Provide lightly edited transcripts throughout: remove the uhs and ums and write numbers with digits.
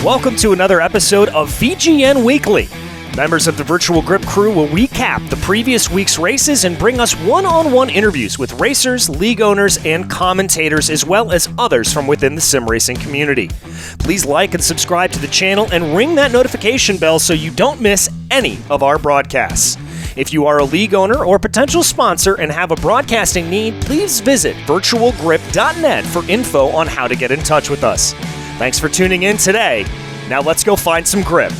Welcome to another episode of VGN Weekly. Members of the Virtual Grip crew will recap the previous week's races and bring us one-on-one interviews with racers, league owners, and commentators, as well as others from within the sim racing community. Please like and subscribe to the channel and ring that notification bell so you don't miss any of our broadcasts. If you are a league owner or potential sponsor and have a broadcasting need, please visit virtualgrip.net for info on how to get in touch with us. Thanks for tuning in today. Now let's go find some grip.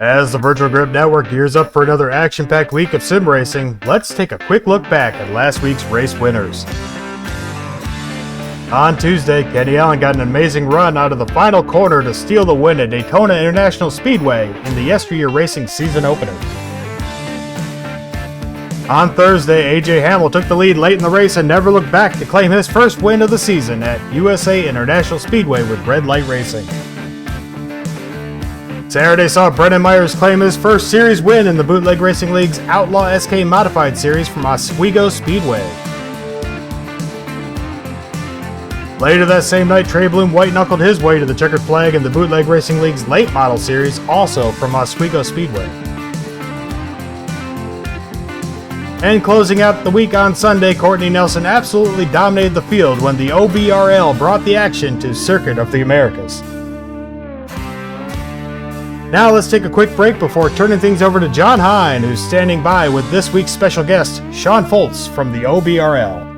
As the Virtual Grip Network gears up for another action-packed week of sim racing, let's take a quick look back at last week's race winners. On Tuesday, Kenny Allen got an amazing run out of the final corner to steal the win at Daytona International Speedway in the Yesteryear Racing season opener. On Thursday, AJ Hamill took the lead late in the race and never looked back to claim his first win of the season at USA International Speedway with Red Light Racing. Saturday saw Brendan Myers claim his first series win in the Bootleg Racing League's Outlaw SK Modified Series from Oswego Speedway. Later that same night, Trey Bloom white-knuckled his way to the checkered flag in the Bootleg Racing League's Late Model Series, also from Oswego Speedway. And closing out the week on Sunday, Courtney Nelson absolutely dominated the field when the OBRL brought the action to Circuit of the Americas. Now let's take a quick break before turning things over to John Hine, who's standing by with this week's special guest, Sean Foltz from the OBRL.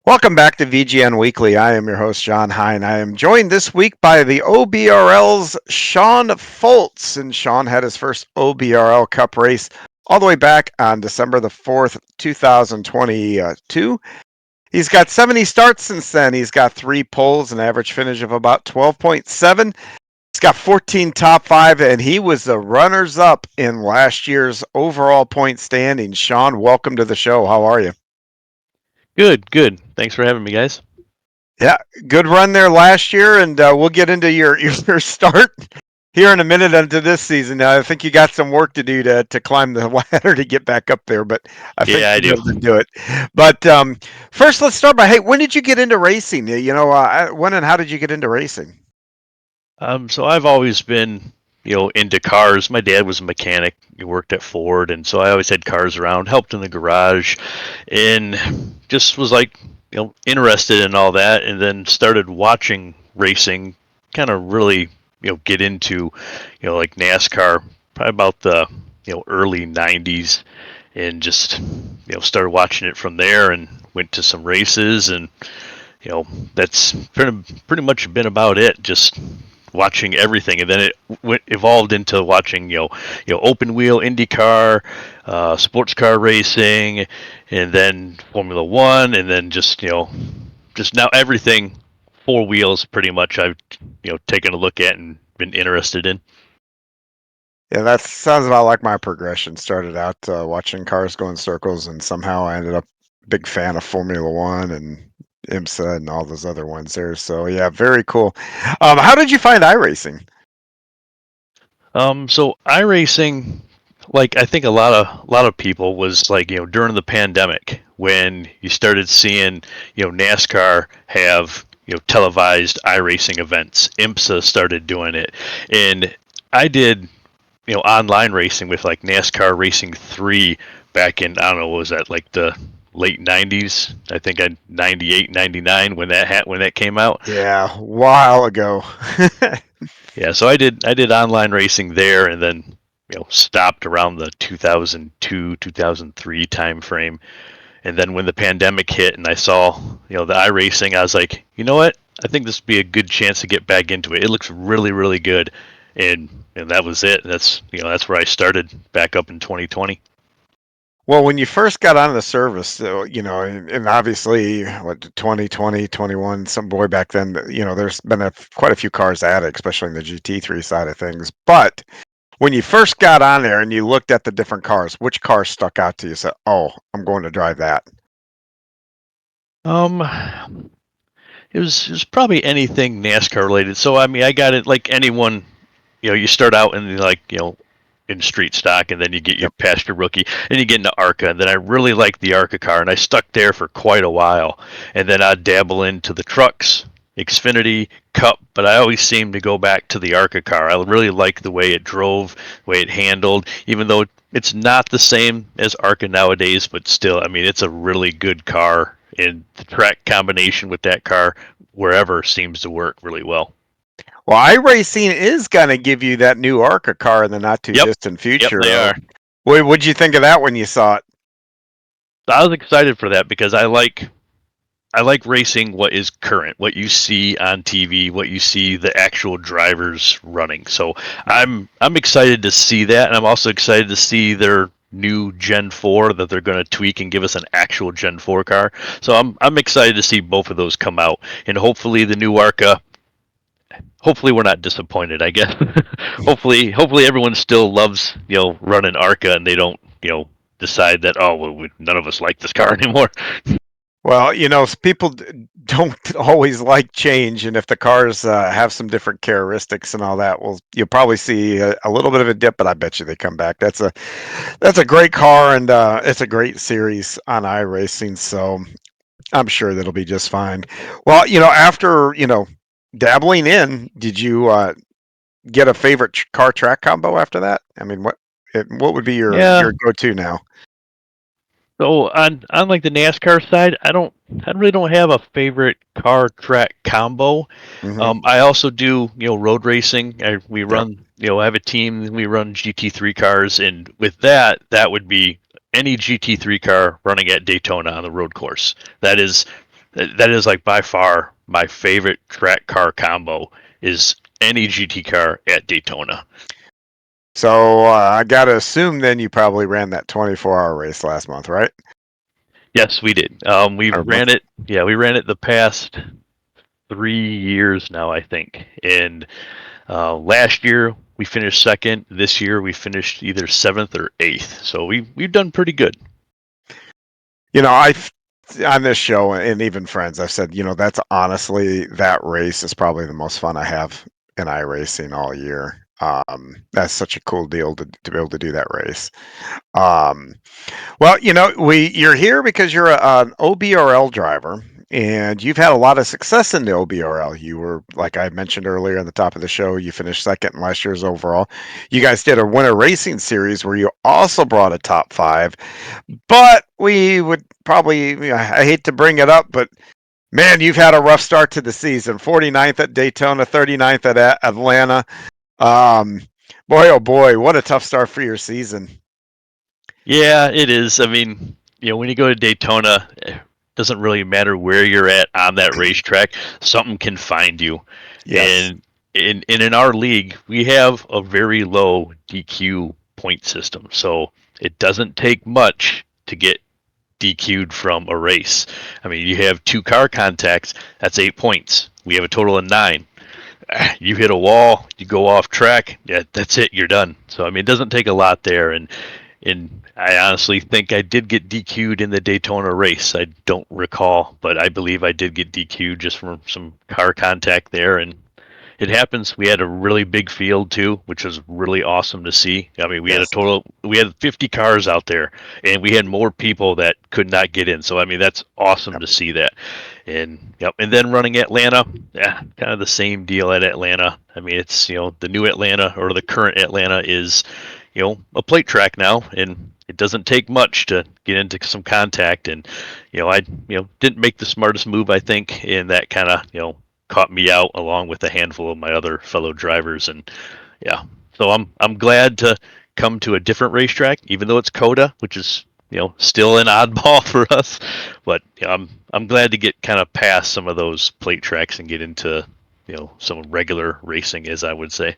Welcome back to VGN Weekly. I am your host, John Hine. I am joined this week by the OBRL's Sean Foltz. And Sean had his first OBRL Cup race all the way back on December the 4th, 2022. He's got 70 starts since then. He's got 3 poles, an average finish of about 12.7. He's got 14 top 5, and he was the runners-up in last year's overall point standing. Sean, welcome to the show. How are you? Good. Thanks for having me, guys. Yeah, good run there last year, and we'll get into your start here in a minute into this season. I think you got some work to do to climb the ladder to get back up there, but I think I you'll do. be able to do it. But first, let's start by, hey, when did you get into racing? When and how did you get into racing? So I've always been, into cars. My dad was a mechanic. He worked at Ford, and so I always had cars around, helped in the garage, and just was like, interested in all that, and then started watching racing, kind of really, get into, like NASCAR, probably about the, early 90s, and just, started watching it from there and went to some races, and, that's pretty much been about it, just watching everything, and then it evolved into watching open wheel IndyCar, sports car racing, and then Formula One, and then just now everything 4 wheels pretty much I've taken a look at and been interested in. Yeah, that sounds about like my progression. Started out watching cars go in circles, and somehow I ended up a big fan of Formula One and IMSA and all those other ones there. So yeah, very cool. How did you find iRacing? So iRacing, like I think a lot of people was like, during the pandemic when you started seeing, NASCAR have, televised iRacing events. IMSA started doing it. And I did, online racing with like NASCAR Racing 3 back in, I don't know, what was that, like the late 90s? I think 98, 99 when that came out. Yeah, a while ago. Yeah, so I did online racing there, and then stopped around the 2002 2003 time frame. And then when the pandemic hit and I saw the iRacing, I was like, you know what? I think this would be a good chance to get back into it. It looks really really good, and that was it. That's where I started back up in 2020. Well, when you first got on the service, so, and obviously, what, 2020, 21, some boy back then, there's been quite a few cars added, especially in the GT3 side of things. But when you first got on there and you looked at the different cars, which car stuck out to you? Said, "Oh, I'm going to drive that." Um, it was probably anything NASCAR related. So I mean, I got it like anyone. You start out in like in street stock, and then you get your Yep. past your rookie, and you get into ARCA. And then I really liked the ARCA car, and I stuck there for quite a while. And then I'd dabble into the trucks, Xfinity, Cup, but I always seem to go back to the ARCA car. I really like the way it drove, the way it handled, even though it's not the same as ARCA nowadays, but still, I mean, it's a really good car, and the track combination with that car wherever seems to work really well. Well, iRacing is going to give you that new ARCA car in the not too Yep, distant yep, future. they are. What'd you think of that when you saw it? I was excited for that because I like racing what is current, what you see on TV, what you see the actual drivers running. So I'm excited to see that, and I'm also excited to see their new Gen 4 that they're going to tweak and give us an actual Gen 4 car. So I'm excited to see both of those come out, and hopefully the new ARCA. Hopefully we're not disappointed. I guess. hopefully everyone still loves running ARCA, and they don't decide that, oh well, none of us like this car anymore. Well, people don't always like change, and if the cars have some different characteristics and all that, well, you'll probably see a little bit of a dip, but I bet you they come back. That's a great car, and it's a great series on iRacing, so I'm sure that'll be just fine. Well, after dabbling in, did you get a favorite car track combo after that? I mean, what would be Yeah. your go-to now? So on like the NASCAR side, I really don't have a favorite car track combo. Hmm. I also do road racing. We Yep. run I have a team. We run GT3 cars, and with that would be any GT3 car running at Daytona on the road course. That is like by far my favorite track car combo is any GT car at Daytona. So I got to assume then you probably ran that 24-hour race last month, right? Yes, we did. We've Or ran month? it. Yeah, we ran it the past 3 years now, I think. And last year we finished second. This year we finished either seventh or eighth. So we've done pretty good. I've on this show and even friends, I've said, that's honestly that race is probably the most fun I have in iRacing all year. That's such a cool deal to be able to do that race. Um, well, you're here because you're an OBRL driver, and you've had a lot of success in the OBRL. You were, like I mentioned earlier on the top of the show, you finished second in last year's overall. You guys did a Winter Racing Series where you also brought a top five. But we would probably, I hate to bring it up, but man, you've had a rough start to the season. 49th at Daytona, 39th at Atlanta. Um, Boy, oh boy, what a tough start for your season. Yeah, it is. I mean, when you go to Daytona, it doesn't really matter where you're at on that racetrack. Something can find you. Yes. And in our league, we have a very low DQ point system. So it doesn't take much to get DQ'd from a race. I mean, you have two car contacts, that's 8 points. We have a total of 9. You hit a wall, you go off track, yeah, that's it, you're done. So I mean, it doesn't take a lot there, and I honestly think I did get DQ'd in the Daytona race. I don't recall, but I believe I did get DQ'd just from some car contact there, and it happens. We had a really big field too, which was really awesome to see. I mean, we had we had 50 cars out there, and we had more people that could not get in. So I mean, that's awesome to see that. And yep, and then running Atlanta, yeah, kind of the same deal at Atlanta. I mean, it's the new Atlanta, or the current Atlanta is a plate track now, and it doesn't take much to get into some contact. And I didn't make the smartest move, I think, and that kind of caught me out along with a handful of my other fellow drivers. And yeah, so I'm glad to come to a different racetrack, even though it's Coda, which is still an oddball for us. But I'm glad to get kind of past some of those plate tracks and get into some regular racing, as I would say.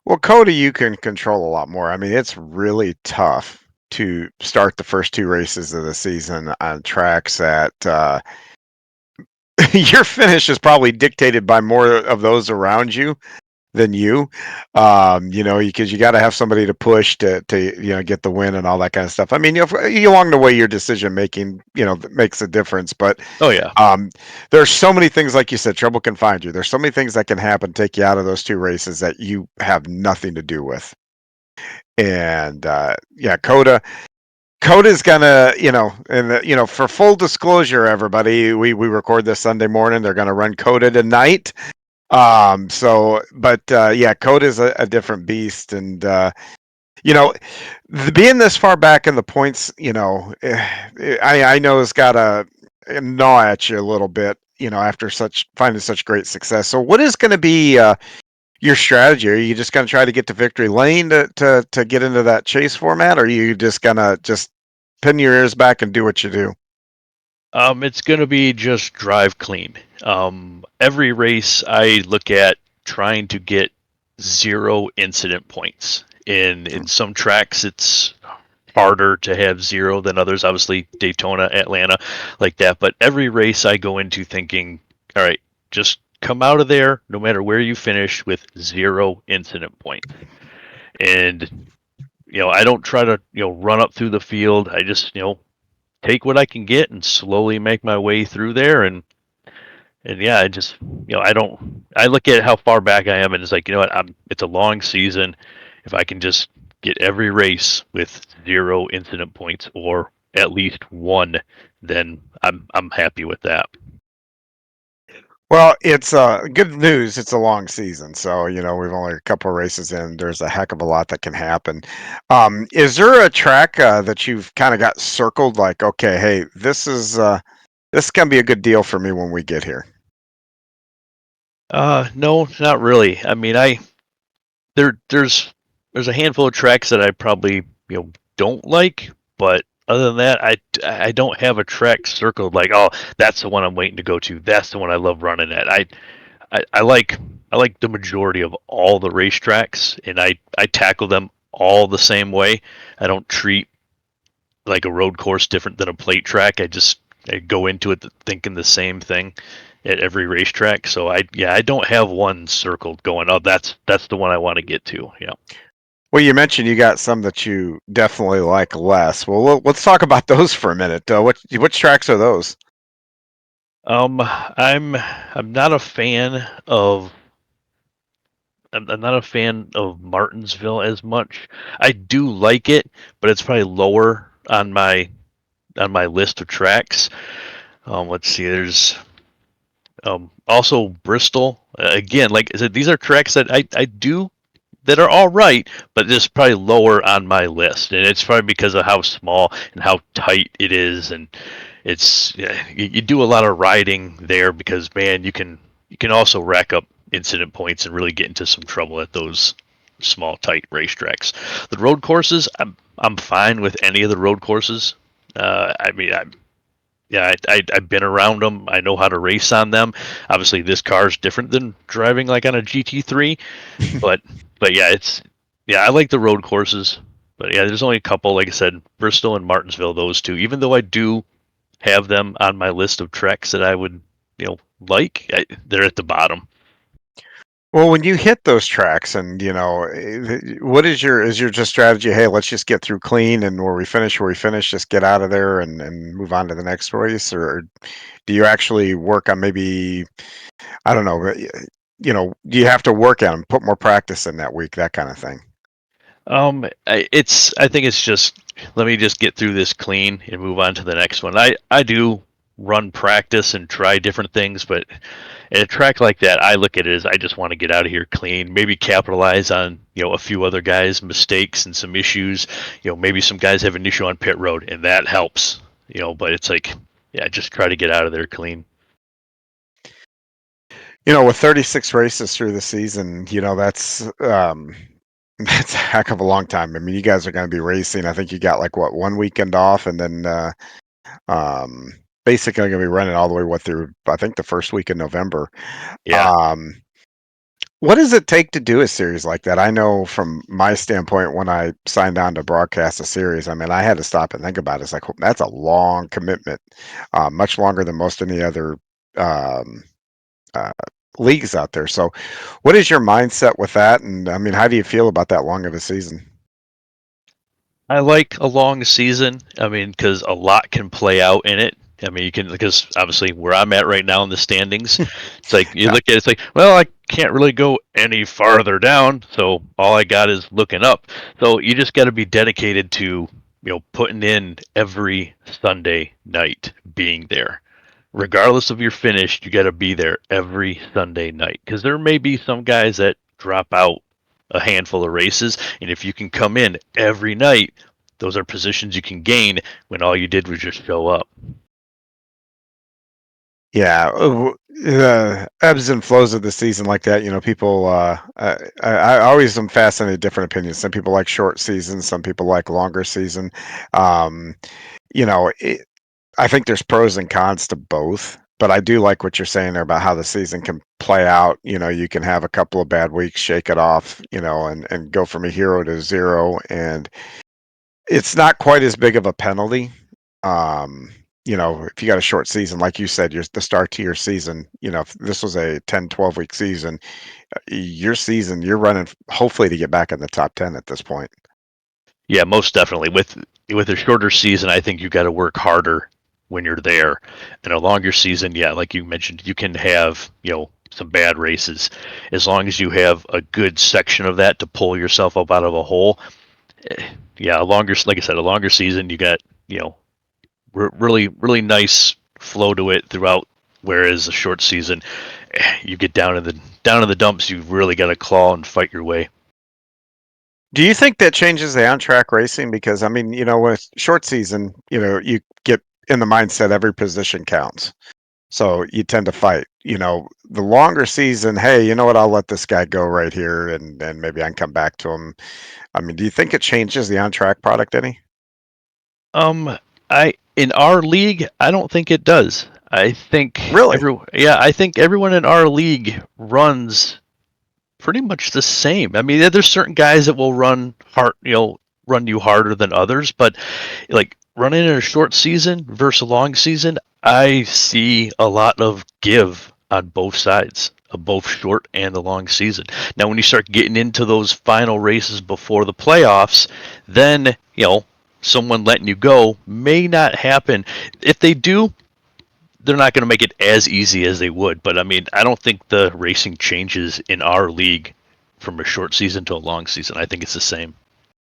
Well, Coda, you can control a lot more. I mean, it's really tough to start the first two races of the season on tracks that your finish is probably dictated by more of those around you than you. Because you got to have somebody to push to get the win and all that kind of stuff. I mean, along the way, your decision making makes a difference. But oh yeah, there's so many things, like you said, trouble can find you. There's so many things that can happen, take you out of those two races that you have nothing to do with. And Coda's gonna, for full disclosure, everybody, we record this Sunday morning. They're gonna run Coda tonight. Coda's a different beast, and being this far back in the points, I know it's gotta gnaw at you a little bit, after finding such great success. So, what is going to be your strategy? Are you just going to try to get to victory lane to get into that chase format, or are you just gonna pin your ears back and do what you do? It's going to be just drive clean. Every race I look at trying to get 0 incident points. In some tracks, it's harder to have 0 than others. Obviously, Daytona, Atlanta, like that. But every race I go into thinking, all right, just come out of there, no matter where you finish, with 0 incident points. And I don't try to run up through the field. I just take what I can get and slowly make my way through there. And yeah, I just I look at how far back I am, and it's like, it's a long season. If I can just get every race with 0 incident points, or at least 1, then I'm happy with that. Well, it's good news. It's a long season, so we've only a couple of races in. There's a heck of a lot that can happen. Is there a track that you've kind of got circled, like, okay, hey, this can be a good deal for me when we get here? No, not really. I mean, there's a handful of tracks that I probably don't like, but other than that, I don't have a track circled like, oh, that's the one I'm waiting to go to. That's the one I love running at. I like the majority of all the racetracks, and I tackle them all the same way. I don't treat like a road course different than a plate track. I go into it thinking the same thing at every racetrack. So I don't have one circled going, oh, that's the one I want to get to. Yeah. Well, you mentioned you got some that you definitely like less. Well, let's talk about those for a minute. Which tracks are those? I'm not a fan of I'm not a fan of Martinsville as much. I do like it, but it's probably lower on my list of tracks. Let's see. There's also Bristol. Again, like I said, these are tracks that I do that are all right, but this is probably lower on my list, and it's probably because of how small and how tight it is, and it's you do a lot of riding there because, man, you can also rack up incident points and really get into some trouble at those small, tight racetracks. The road courses, I'm fine with any of the road courses. I've been around them. I know how to race on them. Obviously, this car is different than driving like on a GT3, but yeah, I like the road courses. But yeah, there's only a couple, like I said, Bristol and Martinsville, those two. Even though I do have them on my list of treks that I would, they're at the bottom. Well, when you hit those tracks, and what is your just strategy? Hey, let's just get through clean, and where we finish, just get out of there and move on to the next race, or do you actually work on maybe, I don't know, do you have to work at them, put more practice in that week, that kind of thing? I think it's just, let me just get through this clean and move on to the next one. I do run practice and try different things, but at a track like that, I look at it as I just want to get out of here clean, maybe capitalize on, a few other guys' mistakes and some issues. Maybe some guys have an issue on pit road and that helps, but it's like, yeah, just try to get out of there clean. With 36 races through the season, that's that's a heck of a long time. I mean, you guys are going to be racing. I think you got like what, one weekend off, and then um, basically going to be running all the way through I think the first week in November. Yeah. What does it take to do a series like that? I know from my standpoint, when I signed on to broadcast a series, I mean, I had to stop and think about it. It's like, that's a long commitment, much longer than most any other um, uh, leagues out there. So, what is your mindset with that? And I mean, how do you feel about that long of a season? I like a long season. I mean, because a lot can play out in it. I mean, you can, because obviously where I'm at right now in the standings, it's like you Yeah. look at it, it's like, well, I can't really go any farther down, so all I got is looking up. So you just got to be dedicated to, putting in every Sunday night, being there. Regardless of your finish, you got to be there every Sunday night, because there may be some guys that drop out a handful of races, and if you can come in every night, those are positions you can gain when all you did was just show up. Yeah, the ebbs and flows of the season like that, people, I always am fascinated with different opinions. Some people like short seasons, some people like longer season. Um, you know, it, I think there's pros and cons to both, but I do like what you're saying there about how the season can play out. You can have a couple of bad weeks, shake it off, and go from a hero to zero, and it's not quite as big of a penalty. Um, if you got a short season, like you said, the start to your season, if this was a 10, 12-week season, your season, you're running hopefully to get back in the top 10 at this point. Yeah, most definitely. With a shorter season, I think you got to work harder when you're there. And a longer season, yeah, like you mentioned, you can have, some bad races. As long as you have a good section of that to pull yourself up out of a hole. Yeah, like I said, a longer season, you got, really, really nice flow to it throughout. Whereas a short season, you get down in the dumps, you really got to claw and fight your way. Do you think that changes the on-track racing? Because I mean, with short season, you get in the mindset every position counts. So you tend to fight. The longer season, hey, you know what? I'll let this guy go right here, and then maybe I can come back to him. I mean, do you think it changes the on-track product any? Um, I in our league, I don't think it does. Really? I think everyone in our league runs pretty much the same. I mean, there's certain guys that will run you harder than others, but like running in a short season versus a long season, I see a lot of give on both sides of both short and the long season. Now, when you start getting into those final races before the playoffs, then, someone letting you go may not happen. If they do, they're not going to make it as easy as they would. But I mean, I don't think the racing changes in our league from a short season to a long season. I think it's the same.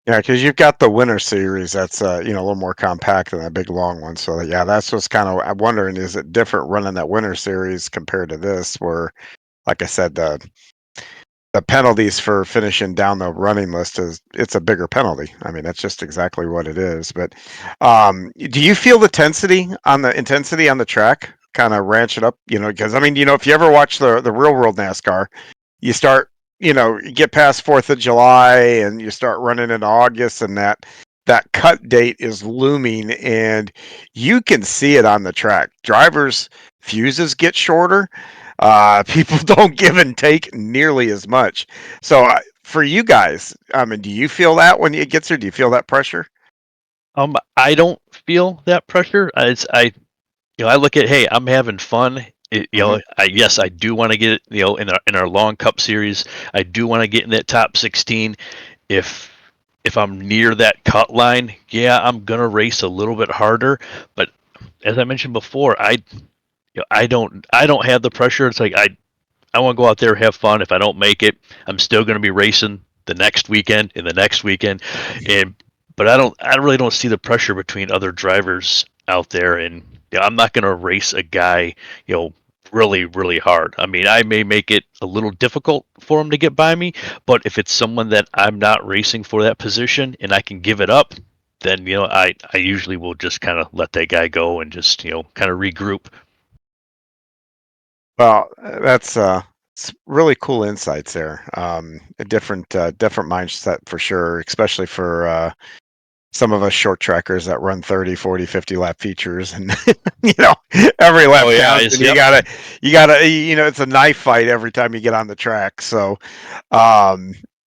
Yeah, because you've got the winter series that's a little more compact than that big long one. So yeah, that's what's kind of I'm wondering, is it different running that winter series compared to this, where, like I said, the penalties for finishing down the running list it's a bigger penalty. I mean, that's just exactly what it is. But do you feel the intensity on the track kind of ranch it up? Because I mean, if you ever watch the real world NASCAR, you start, you get past 4th of July and you start running in August, and that cut date is looming, and you can see it on the track. Drivers' fuses get shorter. People don't give and take nearly as much. So for you guys, I mean, do you feel that when it gets there? Do you feel that pressure? I don't feel that pressure. I look at, hey, I'm having fun. Hmm. Yes, I do want to get, in our long cup series, I do want to get in that top 16. If I'm near that cut line, yeah, I'm gonna race a little bit harder. But as I mentioned before, I don't have the pressure. It's like I want to go out there, have fun. If I don't make it, I'm still going to be racing the next weekend and the next weekend. But I really don't see the pressure between other drivers out there. And I'm not going to race a guy, really, really hard. I mean, I may make it a little difficult for him to get by me, but if it's someone that I'm not racing for that position and I can give it up, then I usually will just kind of let that guy go and just kind of regroup. Well, that's really cool insights there. A different mindset for sure, especially for some of us short trackers that run 30, 40, 50 lap features, and every lap counts, and you gotta it's a knife fight every time you get on the track. So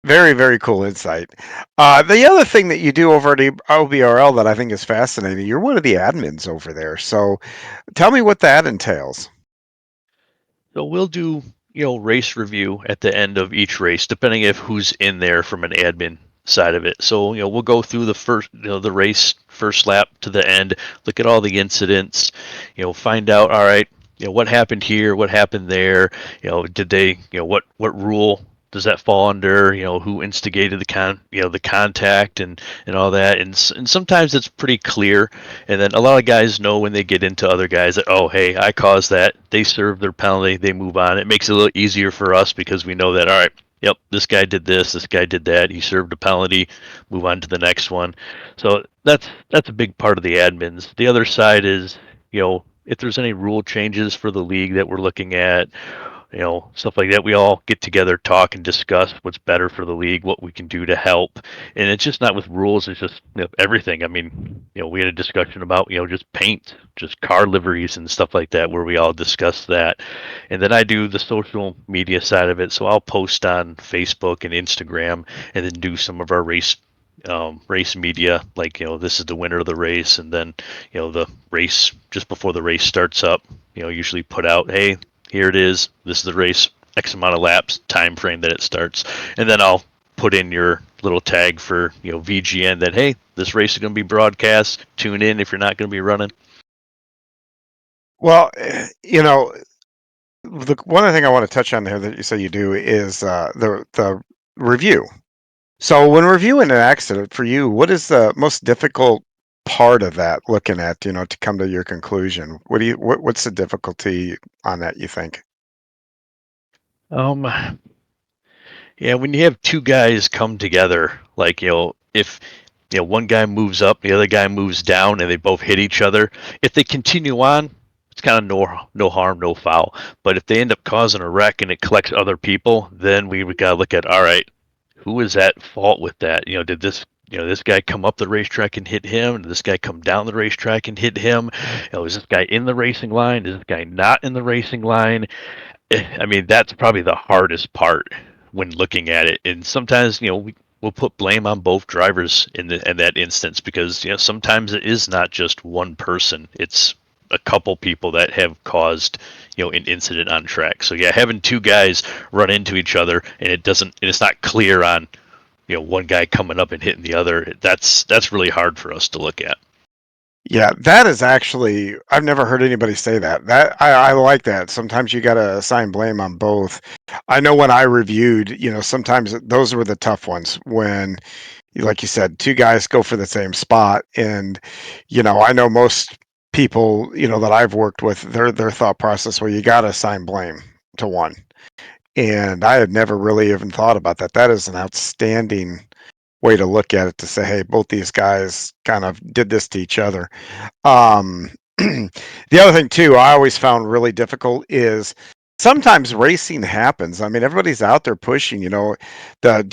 very, very cool insight. The other thing that you do over at OBRL that I think is fascinating, you're one of the admins over there. So tell me what that entails. So we'll do, race review at the end of each race, depending if who's in there from an admin side of it. So, we'll go through the first, the race first lap to the end, look at all the incidents, find out, all right, what happened here, what happened there, did they, what rule does that fall under, who instigated the contact and all that. And sometimes it's pretty clear. And then a lot of guys know when they get into other guys that, oh, hey, I caused that. They serve their penalty. They move on. It makes it a little easier for us because we know that, all right, yep, this guy did this guy did that. He served a penalty, move on to the next one. So that's a big part of the admins. The other side is, if there's any rule changes for the league that we're looking at, stuff like that. We all get together, talk, and discuss what's better for the league, what we can do to help. And it's just not with rules; it's just everything. I mean, we had a discussion about just paint, just car liveries and stuff like that, where we all discuss that. And then I do the social media side of it, so I'll post on Facebook and Instagram, and then do some of our race media, like this is the winner of the race, and then the race just before the race starts up, usually put out, hey, here it is, this is the race, X amount of laps, time frame that it starts. And then I'll put in your little tag for VGN that, hey, this race is going to be broadcast, tune in if you're not going to be running. Well, the one other thing I want to touch on there that you say you do is the review. So when reviewing an accident for you, what is the most difficult part of that, looking at, to come to your conclusion? What's the difficulty on that, you think? Yeah, when you have two guys come together, like if one guy moves up, the other guy moves down, and they both hit each other, if they continue on, it's kind of no harm, no foul. But if they end up causing a wreck and it collects other people, then we gotta look at, all right, who is at fault with that? Did this guy come up the racetrack and hit him? Did this guy come down the racetrack and hit him? Is this guy in the racing line? Is this guy not in the racing line? I mean, that's probably the hardest part when looking at it. And sometimes, we'll put blame on both drivers in that instance because, sometimes it is not just one person. It's a couple people that have caused, an incident on track. So yeah, having two guys run into each other and it's not clear on, one guy coming up and hitting the other. That's really hard for us to look at. Yeah, that is actually, I've never heard anybody say that. I like that. Sometimes you got to assign blame on both. I know when I reviewed, sometimes those were the tough ones when, like you said, two guys go for the same spot. And, I know most people, that I've worked with, their thought process, well, you got to assign blame to one. And I had never really even thought about that. That is an outstanding way to look at it, to say, hey, both these guys kind of did this to each other. The other thing too, I always found really difficult is sometimes racing happens. I mean, everybody's out there pushing, do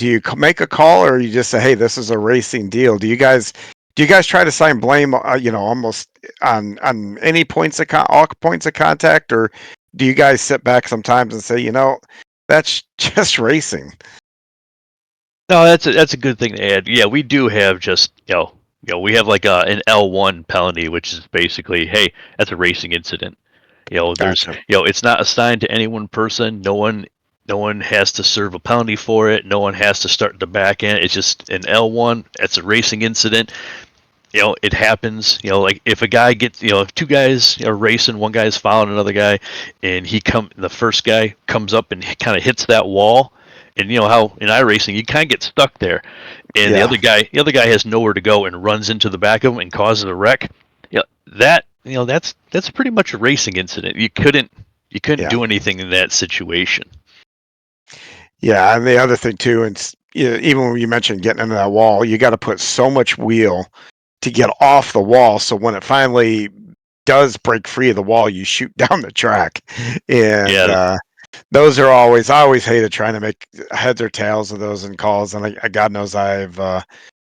you make a call or you just say, hey, this is a racing deal? Do you guys try to assign blame, almost on any all points of contact, or do you guys sit back sometimes and say, that's just racing? No, that's a good thing to add. Yeah, we do have just we have like an L1 penalty, which is basically, hey, that's a racing incident. There's Gotcha. it's not assigned to any one person. No one has to serve a penalty for it. No one has to start the back end. It's just an L1. It's a racing incident. it happens. Like if a guy gets, if two guys are racing, one guy's following another guy, and the first guy comes up and kind of hits that wall, and how in iRacing you kind of get stuck there, and Yeah. the other guy has nowhere to go and runs into the back of him and causes a wreck. That's pretty much a racing incident. You couldn't Yeah. do anything in that situation. Yeah, and the other thing too, and even when you mentioned getting into that wall, you got to put so much wheel to get off the wall. So when it finally does break free of the wall, you shoot down the track. And Yeah, those are always, I always hated trying to make heads or tails of those in calls. And God knows I've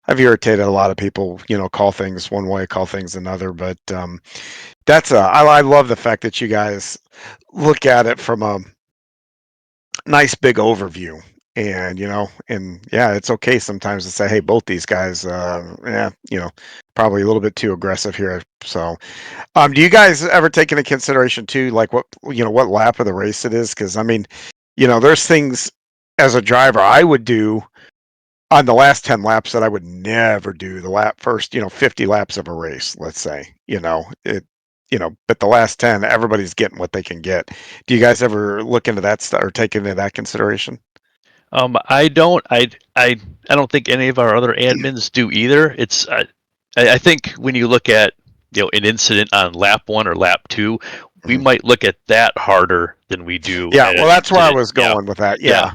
irritated a lot of people, call things one way, call things another. But I love the fact that you guys look at it from a nice big overview. And yeah, it's okay sometimes to say, hey, both these guys, probably a little bit too aggressive here. So do you guys ever take into consideration too, like what lap of the race it is? Because I mean, there's things as a driver I would do on the last 10 laps that I would never do the first, 50 laps of a race, let's say. But the last 10, everybody's getting what they can get. Do you guys ever look into that stuff or take into that consideration? I don't. I don't think any of our other admins do either. I think when you look at an incident on lap 1 or lap 2, we Mhm. might look at that harder than we do Yeah, at well, an that's where I incident. was Yeah, going with that. yeah, Yeah.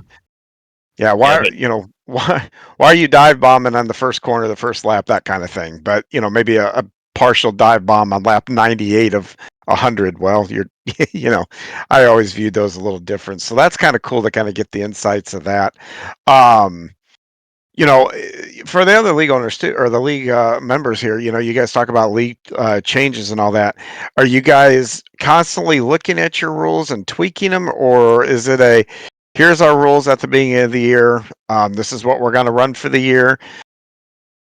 Yeah, yeah. why But why are you dive bombing on the first corner, the first lap, that kind of thing. But, maybe a partial dive bomb on lap 98 of 100. Well, you're I always viewed those a little different. So that's kind of cool to kind of get the insights of that. Um, for the other league owners too, or the league members here, you guys talk about league changes and all that. Are you guys constantly looking at your rules and tweaking them, or is it here's our rules at the beginning of the year. This is what we're going to run for the year.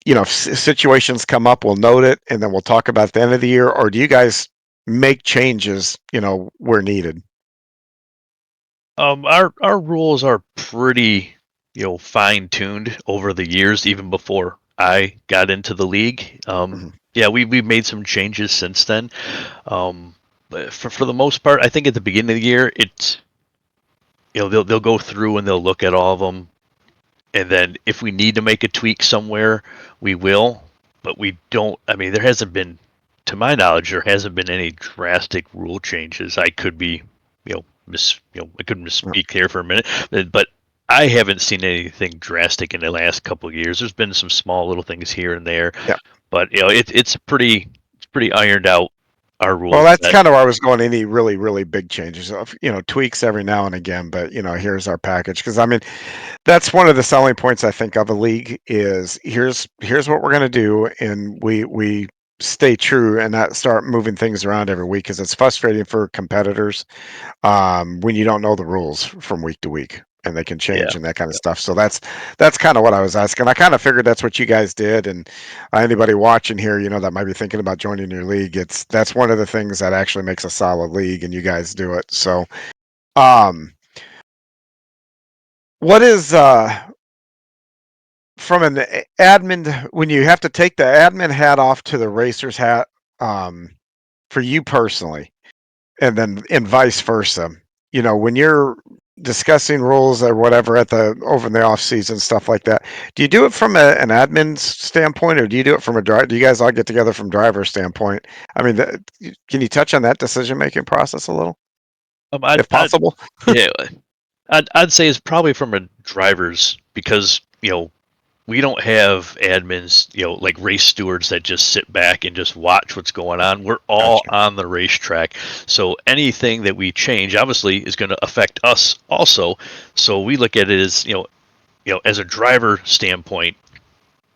If situations come up, we'll note it, and then we'll talk about the end of the year. Or do you guys make changes, where needed? our rules are pretty fine tuned over the years, even before I got into the league. Mhm. Yeah, we've made some changes since then. But for the most part, I think at the beginning of the year, it's they'll go through and they'll look at all of them, and then if we need to make a tweak somewhere, we will. But we don't. I mean, there hasn't been, to my knowledge, there hasn't been any drastic rule changes. I could be, I could misspeak here for a minute, but I haven't seen anything drastic in the last couple of years. There's been some small little things here and there, Yeah. but it's pretty ironed out, our Well, rules. that's That kind of where I was going. Any really, really big changes of, tweaks every now and again, but here's our package. Because I mean, that's one of the selling points I think of a league is here's what we're gonna do, and we stay true and not start moving things around every week because it's frustrating for competitors when you don't know the rules from week to week and they can Yeah. change and that kind of stuff. So that's kind of what I was asking. I kind of figured that's what you guys did, and anybody watching here, that might be thinking about joining your league, that's one of the things that actually makes a solid league, and you guys do it. So, um, what is from an admin when you have to take the admin hat off to the racer's hat, um, for you personally, and vice versa. When you're discussing rules or whatever over in the off season, stuff like that, do you do it from an admin standpoint, or do you do it from a driver? Do you guys all get together from driver standpoint? I mean, can you touch on that decision making process a little, I'd, if I'd possible? yeah, I'd say it's probably from a driver's, because we don't have admins, like race stewards that just sit back and just watch what's going on. We're all Gotcha. on the racetrack. So anything that we change obviously is going to affect us also. So we look at it as, as a driver standpoint,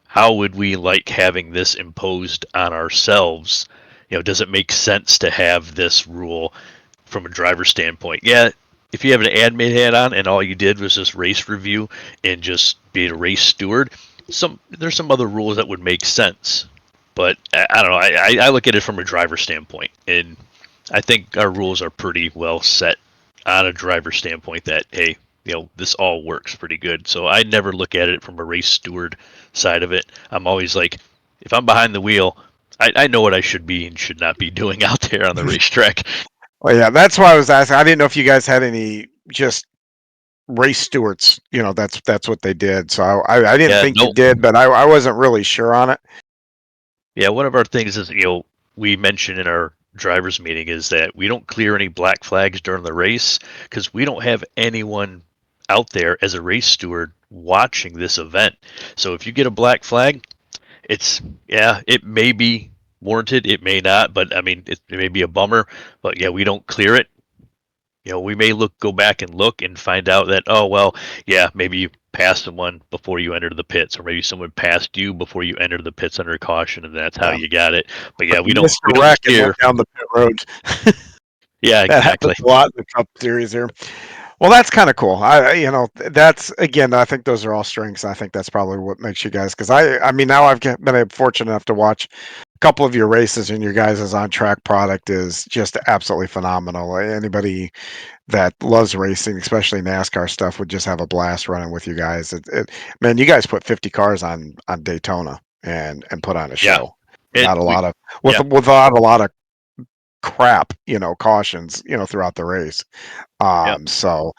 how would we like having this imposed on ourselves? Does it make sense to have this rule from a driver standpoint? Yeah, if you have an admin hat on and all you did was just race review and just be a race steward, there's some other rules that would make sense. But I don't know. I look at it from a driver standpoint, and I think our rules are pretty well set on a driver standpoint. That hey, this all works pretty good. So I never look at it from a race steward side of it. I'm always like, if I'm behind the wheel, I know what I should be and should not be doing out there on the racetrack. Well, yeah, that's why I was asking. I didn't know if you guys had any just race stewards. That's what they did. So I didn't Yeah, think you no, did, but I wasn't really sure on it. yeah. One of our things is we mentioned in our drivers meeting is that we don't clear any black flags during the race because we don't have anyone out there as a race steward watching this event. So if you get a black flag, it may be warranted, it may not, but I mean, it may be a bummer, but yeah, we don't clear it. We may go back and look and find out that, oh, well, yeah, maybe you passed someone before you entered the pits, or maybe someone passed you before you entered the pits under caution, and that's how Yeah. you got it. But yeah, we You don't, missed we a don't wreck and steer. went down the pit road. Yeah, That exactly. happens a lot in the Cup Series here. Well, that's kind of cool. That's again. I think those are all strengths. I think that's probably what makes you guys. Because I mean, now been fortunate enough to watch a couple of your races, and your guys' on-track product is just absolutely phenomenal. Anybody that loves racing, especially NASCAR stuff, would just have a blast running with you guys. Man, you guys put 50 cars on Daytona and put on a Yeah, show and without a we, lot of yeah, without a lot of crap, cautions, throughout the race. yeah, So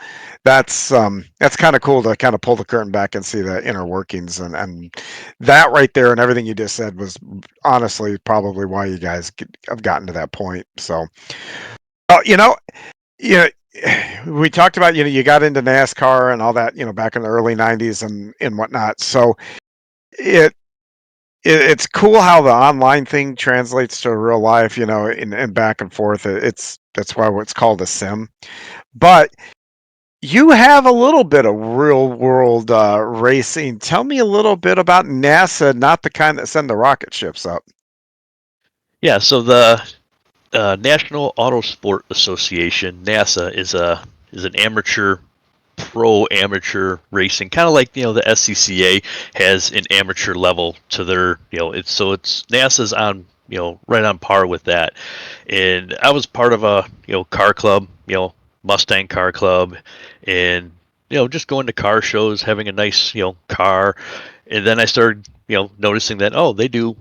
that's kind of cool to kind of pull the curtain back and see the inner workings, and that right there and everything you just said was honestly probably why you guys have gotten to that point. So, uh, you know, yeah, we talked about, you got into NASCAR and all that, back in the early '90s and whatnot. So it, it's cool how the online thing translates to real life, and back and forth. That's why it's called a sim. But you have a little bit of real world racing. Tell me a little bit about NASA, not the kind that send the rocket ships up. yeah. So the National Autosport Association, NASA, is an amateur pro amateur racing, kind of like the SCCA has an amateur level to their it's NASA's on right on par with that. And I was part of a car club, Mustang car club, and just going to car shows, having a nice car. And then I started noticing that, oh, they do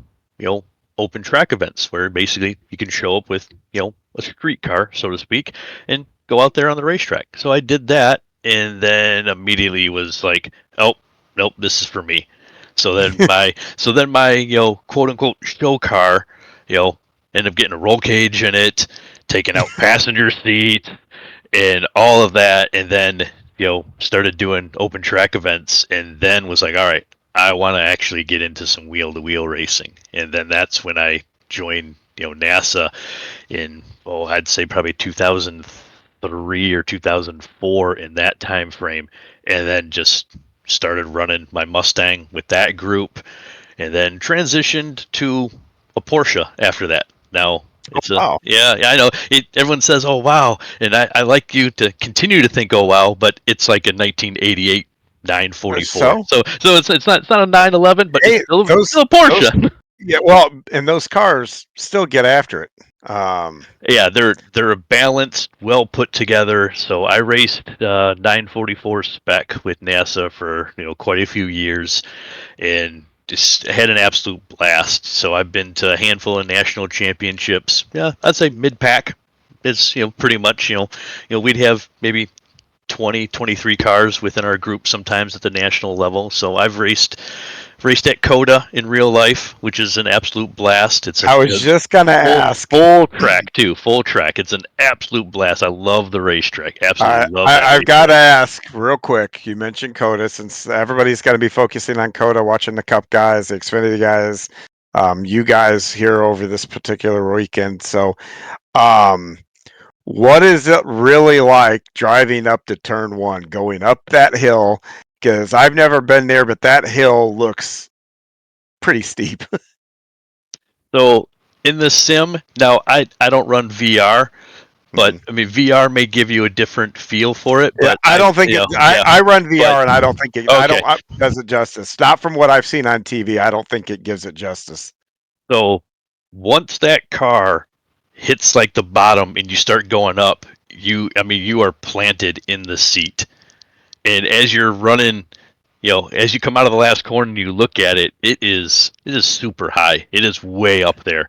open track events where basically you can show up with a street car, so to speak, and go out there on the racetrack. So I did that, and then immediately was like, oh, nope, this is for me. So then my quote unquote show car, ended up getting a roll cage in it, taking out passenger seats and all of that, and then started doing open track events, and then was like, all right, I want to actually get into some wheel to wheel racing, and then that's when I joined NASA in, I'd say probably 2003 or 2004, in that time frame, and then just started running my Mustang with that group, and then transitioned to a Porsche after that. Now it's Wow. I know everyone says, oh wow, and I like you to continue to think, oh wow, but it's like a 1988 944. So, So it's not a 911, but it's hey, still a those Porsche. yeah, well, and those cars still get after it. Yeah, they're a balanced, well put together. So I raced 944 spec with NASA for quite a few years, and just had an absolute blast. So I've been to a handful of national championships. Yeah, I'd say mid pack. It's pretty much we'd have maybe 20, 23 cars within our group sometimes at the national level. So I've raced at Coda in real life, which is an absolute blast. It's I was just gonna ask. full track too, full track. It's an absolute blast. I love the racetrack. Absolutely love that. I've got to ask real quick. You mentioned Coda, since everybody's got to be focusing on Coda, watching the Cup guys, the Xfinity guys, you guys here over this particular weekend. So, um, what is it really like driving up to turn one, going up that hill? Because I've never been there, but that hill looks pretty steep. So in the sim now, I don't run VR, but I mean VR may give you a different feel for it. Yeah, But I don't think I run VR, and I don't think it. I okay. don't does it justice. Not from what I've seen on TV. I don't think it gives it justice. So once that car hits like the bottom and you start going up, you are planted in the seat. And as you're running as you come out of the last corner and you look at it, it is super high. It is way up there.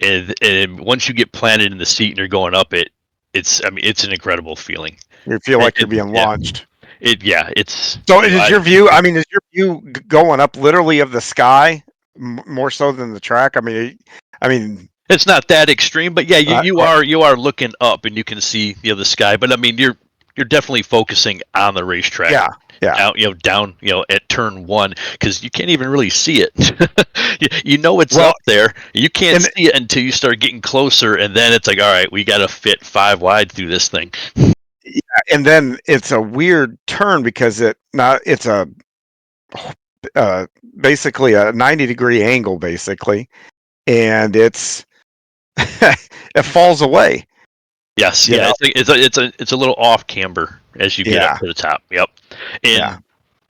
And once you get planted in the seat and you're going up it, it's an incredible feeling. You feel like you're being launched. It's so. Is your view? I mean, is your view going up literally of the sky more so than the track? I mean, it's not that extreme, but yeah, you are looking up and you can see the sky. But I mean, you're definitely focusing on the racetrack. Yeah. Down at turn 1, because you can't even really see it. It's up there. You can't see it until you start getting closer, and then it's like, all right, we got to fit 5 wide through this thing. Yeah, and then it's a weird turn because it's a basically a 90-degree angle, basically, and it falls away. Yes, it's a little off camber as you get up to the top. Yep,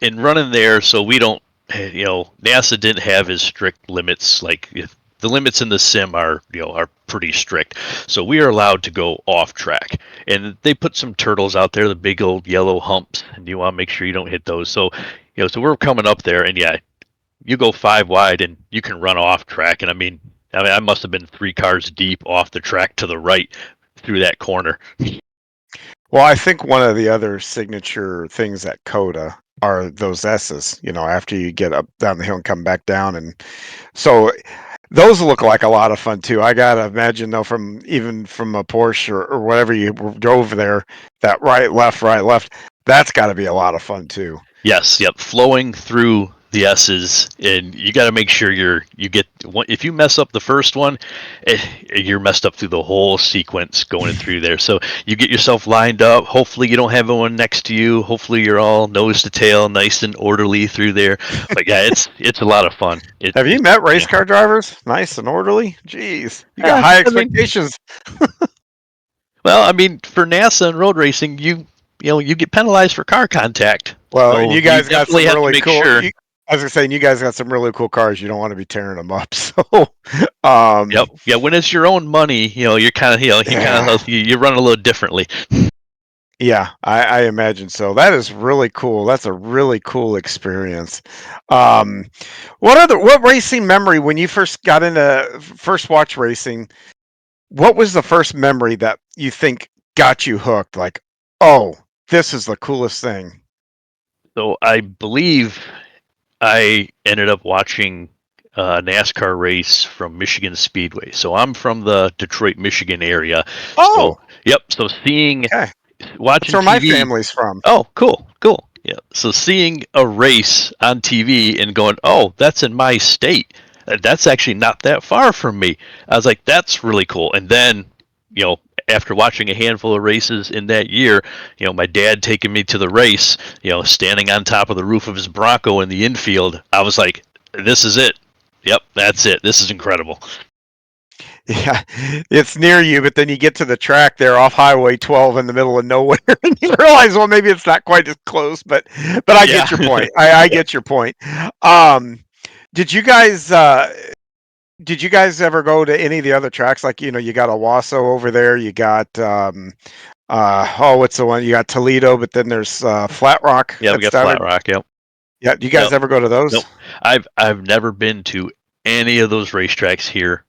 and running there, so we don't, NASA didn't have as strict limits. Like the limits in the sim are pretty strict, so we are allowed to go off track. And they put some turtles out there, the big old yellow humps, and you want to make sure you don't hit those. So so we're coming up there, and you go 5 wide, and you can run off track. And I mean, I must have been 3 cars deep off the track to the right through that corner. Well, I think one of the other signature things at COTA are those S's, after you get up down the hill and come back down. And so those look like a lot of fun too. I gotta imagine though, from a Porsche or whatever you drove there, that right, left, that's gotta be a lot of fun too. Yes, yep. Flowing through the S's, and you got to make sure if you mess up the first one, you're messed up through the whole sequence going through there. So you get yourself lined up. Hopefully you don't have anyone next to you. Hopefully you're all nose to tail, nice and orderly through there. But yeah, it's a lot of fun. Have you met race car drivers? Nice and orderly? Jeez, you got high expectations. Well, I mean, for NASA and road racing, you get penalized for car contact. Well, so you guys got some really cool. Sure. I was saying, you guys got some really cool cars. You don't want to be tearing them up. So, yep, yeah. When it's your own money, you're kind of, you run a little differently. Yeah, I imagine so. That is really cool. That's a really cool experience. What racing memory when you first watch racing? What was the first memory that you think got you hooked? Like, oh, this is the coolest thing. So I believe I ended up watching a NASCAR race from Michigan Speedway. So I'm from the Detroit, Michigan area. Oh, so, yep. So watching that's where TV, my family's from. Oh, cool. Yeah. So seeing a race on TV and going, oh, that's in my state. That's actually not that far from me. I was like, that's really cool. And then, after watching a handful of races in that year, my dad taking me to the race, standing on top of the roof of his Bronco in the infield, I was like, this is it. Yep, that's it. This is incredible. Yeah, it's near you, but then you get to the track there off Highway 12 in the middle of nowhere, and you realize, well, maybe it's not quite as close, but I get your point. I get your point. Did you guys ever go to any of the other tracks? Like, you got Owasso over there, you got what's the one? You got Toledo, but then there's Flat Rock. Yeah, we got Flat Rock. Yep. Yeah. Do you guys ever go to those? Nope. I've never been to any of those racetracks here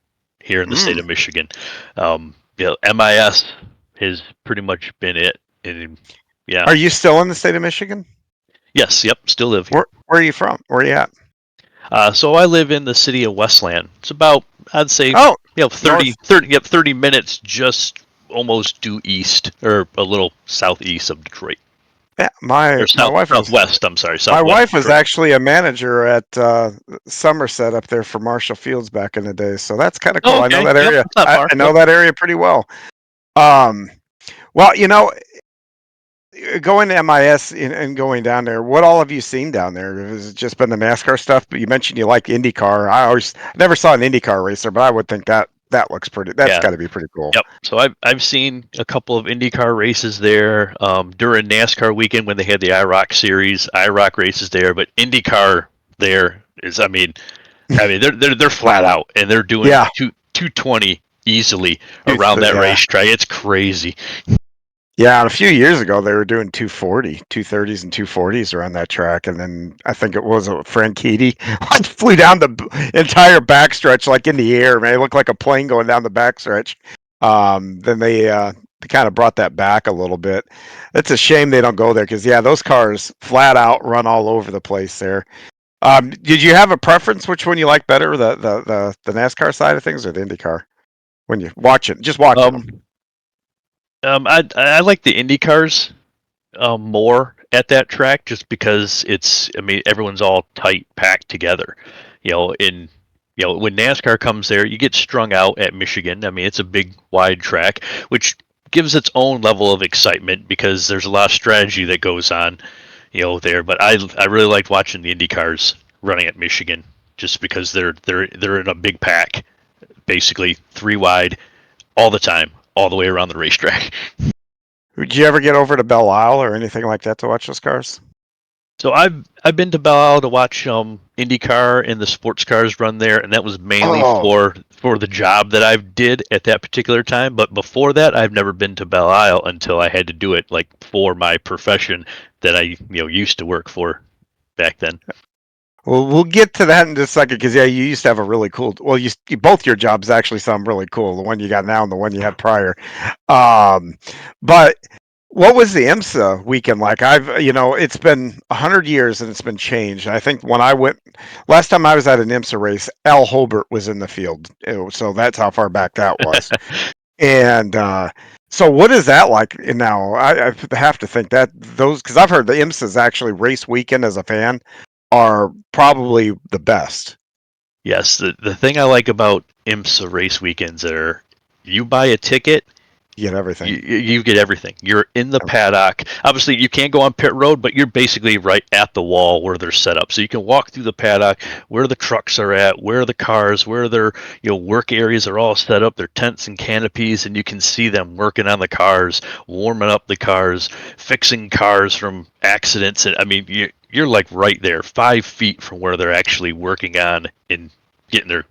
in the state of Michigan. MIS has pretty much been it. And, yeah. Are you still in the state of Michigan? Yes. Yep. Still live here. Where are you from? Where are you at? So I live in the city of Westland. It's about, I'd say, 30 minutes just almost due east or a little southeast of Detroit. Yeah, my wife southwest. I'm sorry. My wife was actually a manager at Somerset up there for Marshall Fields back in the day, so that's kind of cool. Oh, okay. I know that area. I know that area pretty well. Well, going to MIS and going down there, what all have you seen down there? Has it just been the NASCAR stuff? But you mentioned you like IndyCar. I never saw an IndyCar racer, but I would think that looks pretty. That's got to be pretty cool. Yep. So I've seen a couple of IndyCar races there during NASCAR weekend when they had the IROC series, IROC races there. But IndyCar there is, I mean, they're flat out and they're doing 220 easily around that racetrack. It's crazy. Yeah, and a few years ago they were doing 230s and 240s around that track, and then I think it was Franchitti like flew down the entire backstretch like in the air. Man, it looked like a plane going down the backstretch. Then they kind of brought that back a little bit. It's a shame they don't go there because yeah, those cars flat out run all over the place there. Did you have a preference which one you like better, the NASCAR side of things or the IndyCar when you watch it, just watching them? Um, I like the Indy cars more at that track just because I mean, everyone's all tight, packed together. When NASCAR comes there, you get strung out at Michigan. I mean, it's a big, wide track, which gives its own level of excitement because there's a lot of strategy that goes on, there. But I really liked watching the Indy cars running at Michigan just because they're in a big pack, basically three wide all the time, all the way around the racetrack. Did you ever get over to Belle Isle or anything like that to watch those cars? So I've been to Belle Isle to watch IndyCar and the sports cars run there, and that was mainly Oh, for the job that I did at that particular time. But before that, I've never been to Belle Isle until I had to do it like for my profession that I used to work for back then. well, we'll get to that in just a second because yeah, you used to have a really cool. Well, both your jobs actually sound really cool. The one you got now and the one you had prior. Um, but what was the IMSA weekend like? It's been 100 years and it's been changed. I think when I went last time I was at an IMSA race, Al Holbert was in the field, so that's how far back that was. And so, what is that like now? I have to think that those because I've heard the IMSA's actually race weekend as a fan are probably the best. Yes, the thing I like about IMSA race weekends are you buy a ticket. You get everything. You get everything. You're in the paddock. Obviously, you can't go on pit road, but you're basically right at the wall where they're set up. So you can walk through the paddock, where the trucks are at, where the cars, where their work areas are all set up, their tents and canopies, and you can see them working on the cars, warming up the cars, fixing cars from accidents. And I mean, you're like right there, 5 feet from where they're actually working on and getting their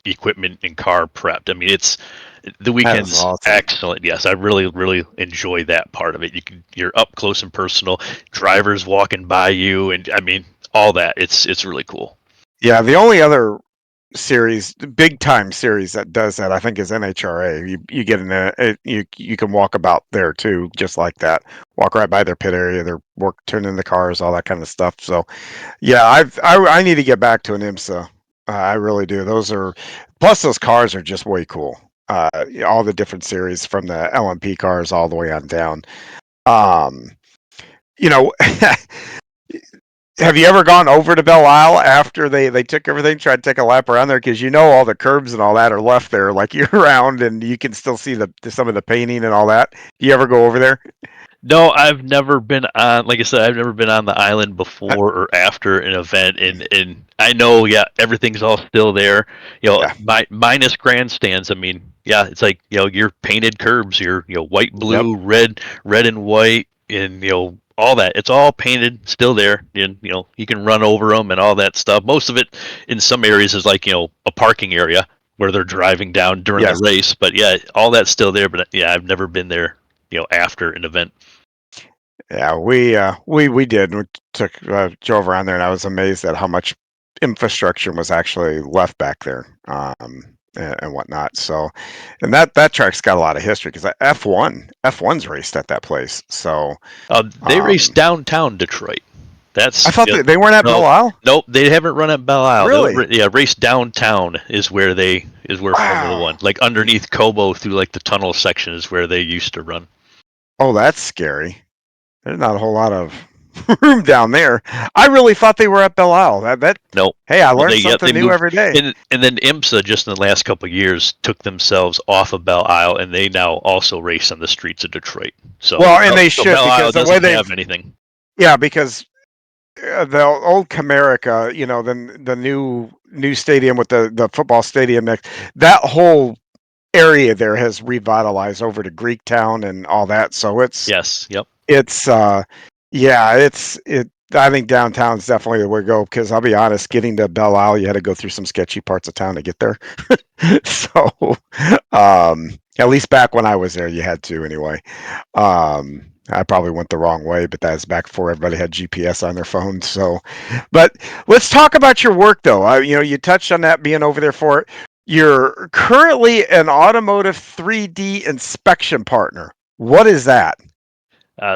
equipment and car prepped. I mean, the That is weekend's awesome. excellent. Yes, I really enjoy that part of it. You're up close and personal. Drivers walking by you, and I mean all that. It's really cool. Yeah, the only other series, big time series that does that, I think, is NHRA. You get in you can walk about there too, just like that. Walk right by their pit area, their work, turn in the cars, all that kind of stuff. So, yeah, I need to get back to an IMSA. I really do. Plus those cars are just way cool. All the different series from the LMP cars all the way on down. Um, you know, Have you ever gone over to Belle Isle after they took everything, tried to take a lap around there? Because all the curbs and all that are left there like year round, and you can still see some of the painting and all that. Do you ever go over there? No, I've never been on. Like I said, I've never been on the island before or after an event, and I know, yeah, everything's all still there. Yeah. Minus grandstands. I mean, yeah, it's like your painted curbs, your white, Yep. blue, red and white, and all that. It's all painted, still there, and you can run over them and all that stuff. Most of it in some areas is like a parking area where they're driving down during Yes. the race. But yeah, all that's still there. But yeah, I've never been there, after an event. Yeah. We did. We drove around there, and I was amazed at how much infrastructure was actually left back there. And whatnot. So, and that track's got a lot of history because F1's raced at that place. So, They race um, downtown Detroit. That's I thought they weren't at Belle no, Isle. nope. They haven't run at Belle Isle. Really? Yeah, race downtown is where Formula Wow. One, like underneath Kobo through like the tunnel section, is where they used to run. Oh, that's scary. There's not a whole lot of room down there. I really thought they were at Belle Isle. Nope. Hey, I Well, learned something they new moved, every day. and then IMSA just in the last couple of years took themselves off of Belle Isle, and they now also race on the streets of Detroit. So Well, and they so should Belle Isle because the way doesn't they've have anything. yeah, because the old Comerica, the new stadium with the football stadium next, that whole area there has revitalized over to Greektown and all that. So Yes. Yep. it's yeah, it I think downtown's definitely the way to go because I'll be honest, getting to Belle Isle, you had to go through some sketchy parts of town to get there. So, At least back when I was there, you had to anyway. I probably went the wrong way, but that's back before everybody had GPS on their phones. So, but let's talk about your work though. You touched on that being over there for it. You're currently an automotive 3D inspection partner. What is that?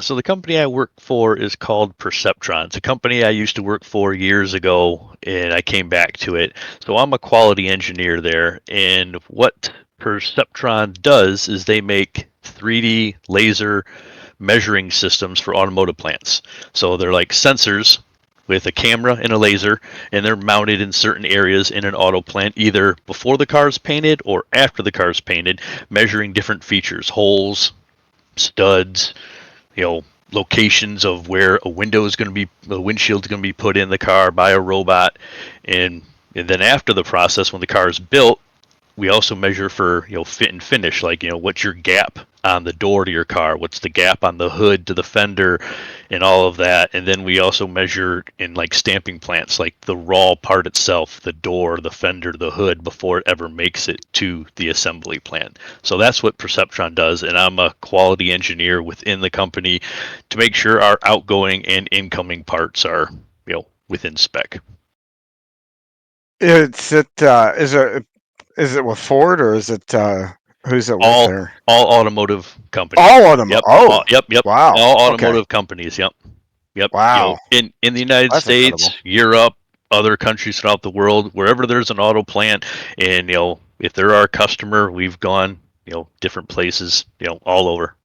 So the company I work for is called Perceptron. It's a company I used to work for years ago, and I came back to it. So I'm a quality engineer there, and what Perceptron does is they make 3D laser measuring systems for automotive plants. So they're like sensors with a camera and a laser, and they're mounted in certain areas in an auto plant, either before the car's painted or after the car's painted, measuring different features, holes, studs, locations of where a window is going to be, a windshield is going to be put in the car by a robot, and then after the process, when the car is built, we also measure for fit and finish, like what's your gap on the door to your car, what's the gap on the hood to the fender, and all of that. And then we also measure in like stamping plants, like the raw part itself, the door, the fender, the hood, before it ever makes it to the assembly plant. So that's what Perceptron does, and I'm a quality engineer within the company to make sure our outgoing and incoming parts are within spec. Is it with Ford or is it who's it with all there? all automotive companies. All of them. Yep. Oh, Yep. wow. All Okay. automotive companies. Yep. Wow. In the United That's States, incredible. Europe, other countries throughout the world, wherever there's an auto plant, and if they're our customer, we've gone different places, all over.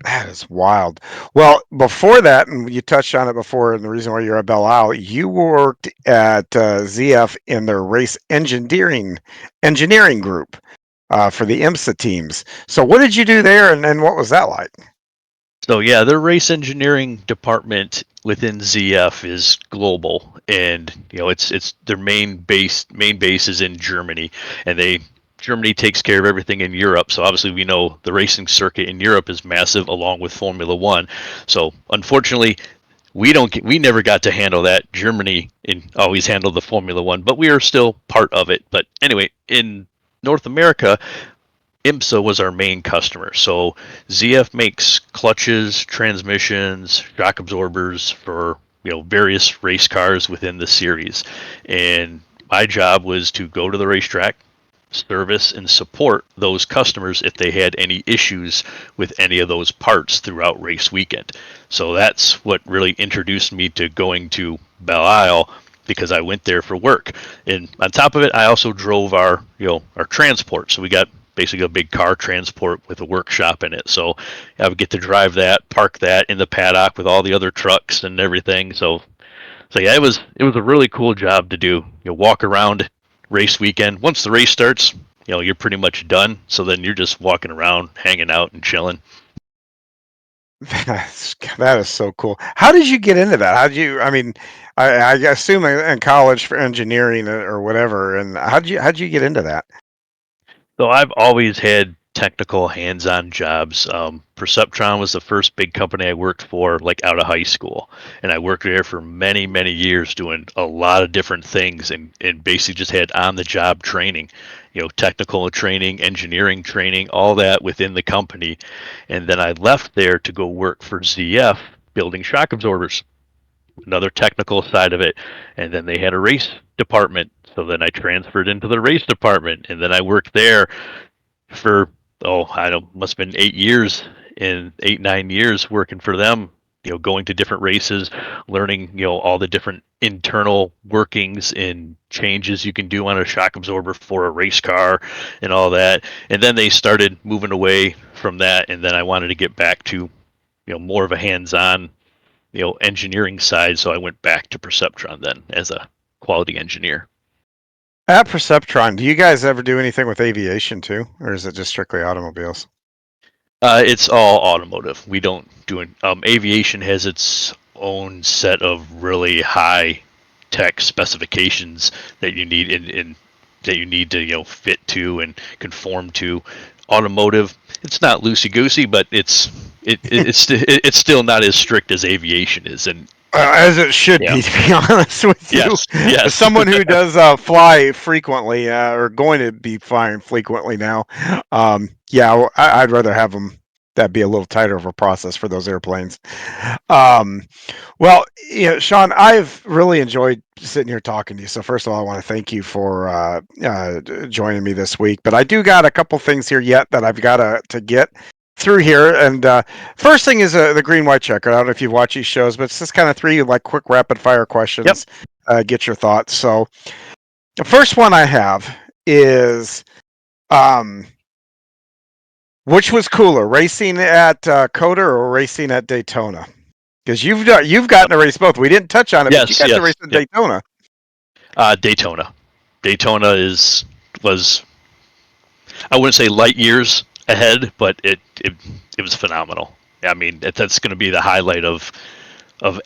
That is wild. Well, before that, and you touched on it before, and the reason why you're at Belle Isle, you worked at ZF in their race engineering group for the IMSA teams. So, what did you do there, and what was that like? So yeah, their race engineering department within ZF is global, and it's their main base is in Germany, and Germany takes care of everything in Europe. So obviously we know the racing circuit in Europe is massive, along with Formula One. So unfortunately, we never got to handle that. Germany always handled the Formula One, but we are still part of it. But anyway, in North America, IMSA was our main customer. So ZF makes clutches, transmissions, shock absorbers for various race cars within the series. And my job was to go to the racetrack, service and support those customers if they had any issues with any of those parts throughout race weekend. So that's what really introduced me to going to Belle Isle, because I went there for work. And on top of it, I also drove our transport. So we got basically a big car transport with a workshop in it. So I would get to drive that, park that in the paddock with all the other trucks and everything. So yeah, it was a really cool job to do. Walk around race weekend. Once the race starts, you're pretty much done. So then you're just walking around, hanging out and chilling. That is so cool. How did you get into that? How did you? I mean, I assume in college for engineering or whatever. And how'd you get into that? So I've always had technical hands-on jobs. Perceptron was the first big company I worked for, like out of high school, and I worked there for many, many years doing a lot of different things, and basically just had on-the-job training, technical training, engineering training, all that within the company. And then I left there to go work for ZF, building shock absorbers, another technical side of it. And then they had a race department. So then I transferred into the race department, and then I worked there for, I don't, must have been 8 years, in 8, 9 years working for them, going to different races, learning, all the different internal workings and changes you can do on a shock absorber for a race car and all that. And then they started moving away from that, and then I wanted to get back to, more of a hands-on engineering side. So I went back to Perceptron then as a quality engineer. At Perceptron, do you guys ever do anything with aviation too, or is it just strictly automobiles? It's all automotive. We don't do it. Aviation has its own set of really high tech specifications that you need that you need to fit to and conform to. Automotive, it's not loosey goosey, but it's still not as strict as aviation is. And As it should Yeah. be, to be honest with you. Yes. Yes. As someone who does fly frequently, or going to be flying frequently now, yeah, I'd rather have them that be a little tighter of a process for those airplanes. Um, well, Sean, I've really enjoyed sitting here talking to you. So first of all, I want to thank you for joining me this week. But I do got a couple things here yet that I've got to get through here. And first thing is the green white checker. I don't know if you've watched these shows, but it's just kind of three like quick rapid fire questions. Get your thoughts. So the first one I have is, which was cooler, racing at COTA or racing at Daytona? Because you've gotten to race both. We didn't touch on it, but you Yes. got to Yes. race at Yep. Daytona. Daytona. Daytona was, I wouldn't say light years ahead, but it was phenomenal. I mean, that's going to be the highlight of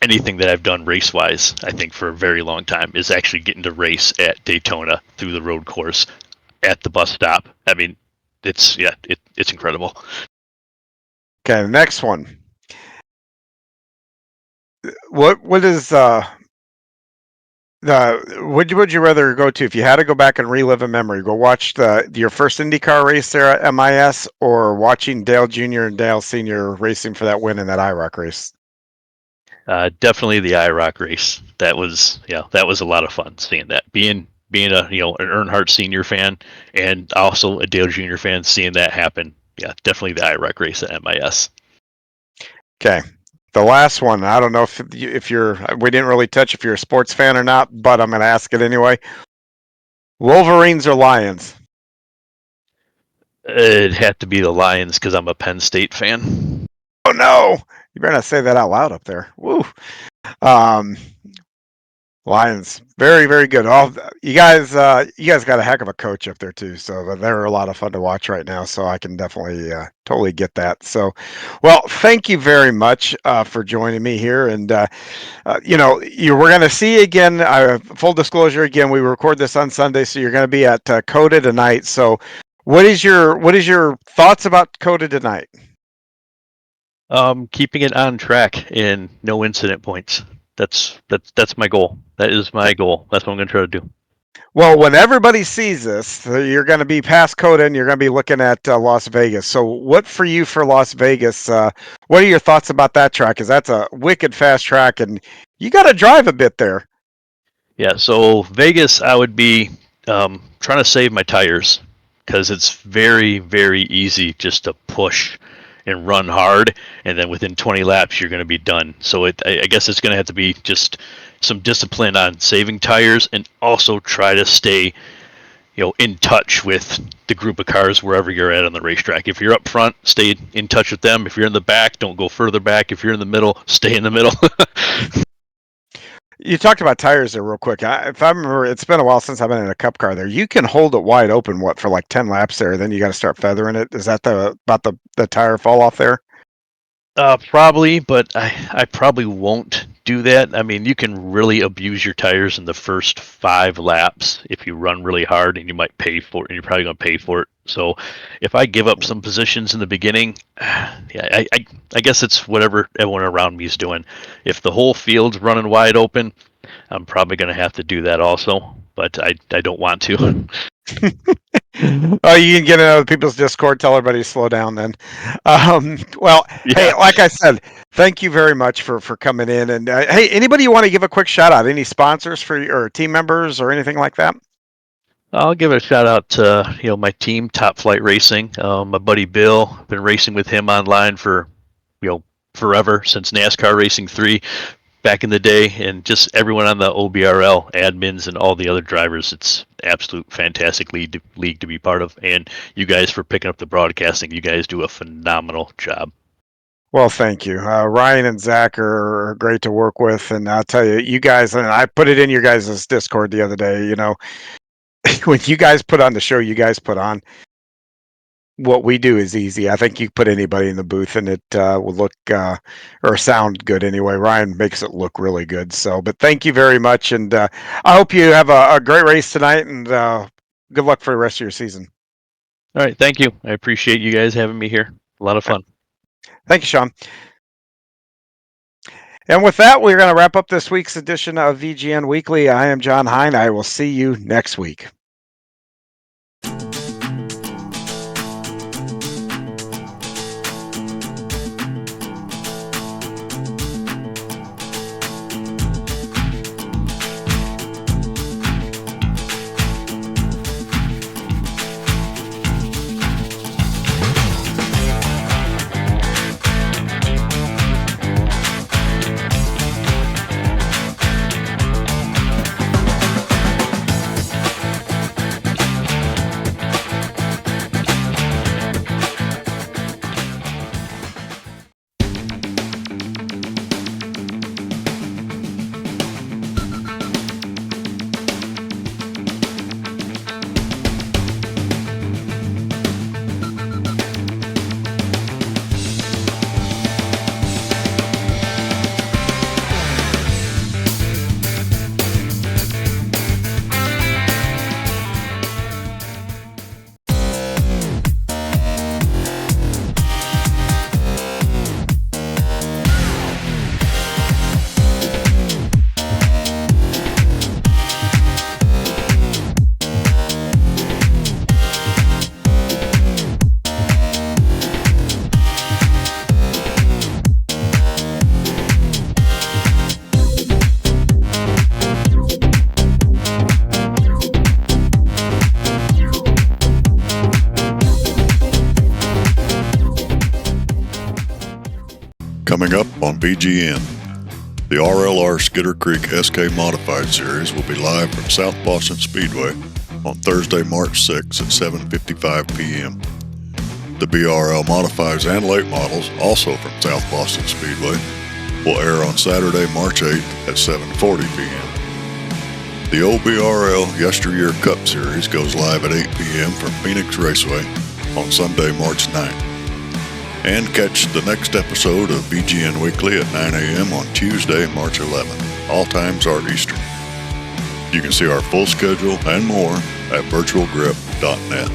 anything that I've done race wise. I think for a very long time is actually getting to race at Daytona through the road course at the bus stop. I mean, it's incredible. Okay, the next one. What is would you rather go to if you had to go back and relive a memory? Go watch your first IndyCar race there at MIS, or watching Dale Jr. and Dale Sr. racing for that win in that IROC race? Definitely the IROC race. That was a lot of fun seeing that. Being a an Earnhardt Senior fan and also a Dale Jr. fan, seeing that happen. Yeah, definitely the IROC race at MIS. Okay, the last one. I don't know if you're. We didn't really touch if you're a sports fan or not, but I'm going to ask it anyway. Wolverines or Lions? It had to be the Lions because I'm a Penn State fan. Oh no! You better not say that out loud up there. Woo. Um, Lions, very, very good. All you guys got a heck of a coach up there too. So they're a lot of fun to watch right now. So I can definitely, totally get that. So, well, thank you very much for joining me here. And we're going to see you again. Full disclosure, again, we record this on Sunday, so you're going to be at COTA tonight. So, what is your thoughts about COTA tonight? Keeping it on track and no incident points. That's my goal. That is my goal. That's what I'm going to try to do. Well, when everybody sees this, you're going to be past COTA and you're going to be looking at Las Vegas. So, what for you for Las Vegas? What are your thoughts about that track? Because that's a wicked fast track, and you got to drive a bit there. Yeah. So Vegas, I would be trying to save my tires because it's very, very easy just to push and run hard, and then within 20 laps you're going to be done. So I guess it's going to have to be just some discipline on saving tires, and also try to stay, in touch with the group of cars wherever you're at on the racetrack. If you're up front, stay in touch with them. If you're in the back, don't go further back. If you're in the middle, stay in the middle. You talked about tires there real quick. If I remember, it's been a while since I've been in a cup car there. You can hold it wide open, for like 10 laps there. Then you got to start feathering it. Is that about the tire fall off there? Probably, but I probably won't do that. I mean, you can really abuse your tires in the first 5 laps if you run really hard, and you might pay for it, and you're probably going to pay for it. So if I give up some positions in the beginning, yeah, I guess it's whatever everyone around me is doing. If the whole field's running wide open, I'm probably going to have to do that also, but I don't want to. Oh, you can get in other people's Discord, tell everybody to slow down then. Well, Yeah. hey, like I said, thank you very much for coming in. And hey, anybody you want to give a quick shout out? Any sponsors or team members or anything like that? I'll give a shout out to my team, Top Flight Racing. My buddy Bill, been racing with him online for forever, since NASCAR Racing 3 back in the day, and just everyone on the OBRL admins and all the other drivers. It's absolute fantastic league to be part of, and you guys for picking up the broadcasting. You guys do a phenomenal job. Well, thank you. Ryan and Zach are great to work with, and I'll tell you, you guys. And I put it in your guys' Discord the other day. When you guys put on the show, you guys put on. What we do is easy. I think you put anybody in the booth and it will look or sound good anyway. Ryan makes it look really good. So, but thank you very much. And I hope you have a great race tonight, and good luck for the rest of your season. All right. Thank you. I appreciate you guys having me here. A lot of fun. Thank you, Sean. And with that, we're going to wrap up this week's edition of VGN Weekly. I am John Hine. I will see you next week. Coming up on VGN, the RLR Skitter Creek SK Modified Series will be live from South Boston Speedway on Thursday, March 6 at 7:55 p.m. The BRL Modifies and Late Models, also from South Boston Speedway, will air on Saturday, March 8 at 7:40 p.m. The OBRL Yesteryear Cup Series goes live at 8 p.m. from Phoenix Raceway on Sunday, March 9th. And catch the next episode of VGN Weekly at 9 a.m. on Tuesday, March 11th. All times are Eastern. You can see our full schedule and more at virtualgrip.net.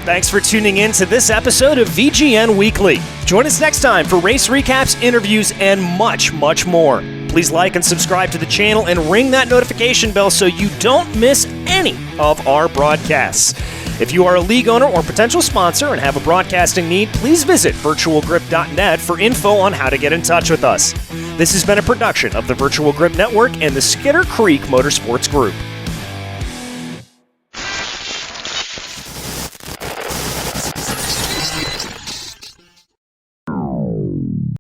Thanks for tuning in to this episode of VGN Weekly. Join us next time for race recaps, interviews, and much, much more. Please like and subscribe to the channel and ring that notification bell so you don't miss any of our broadcasts. If you are a league owner or potential sponsor and have a broadcasting need, please visit virtualgrip.net for info on how to get in touch with us. This has been a production of the Virtual Grip Network and the Skitter Creek Motorsports Group.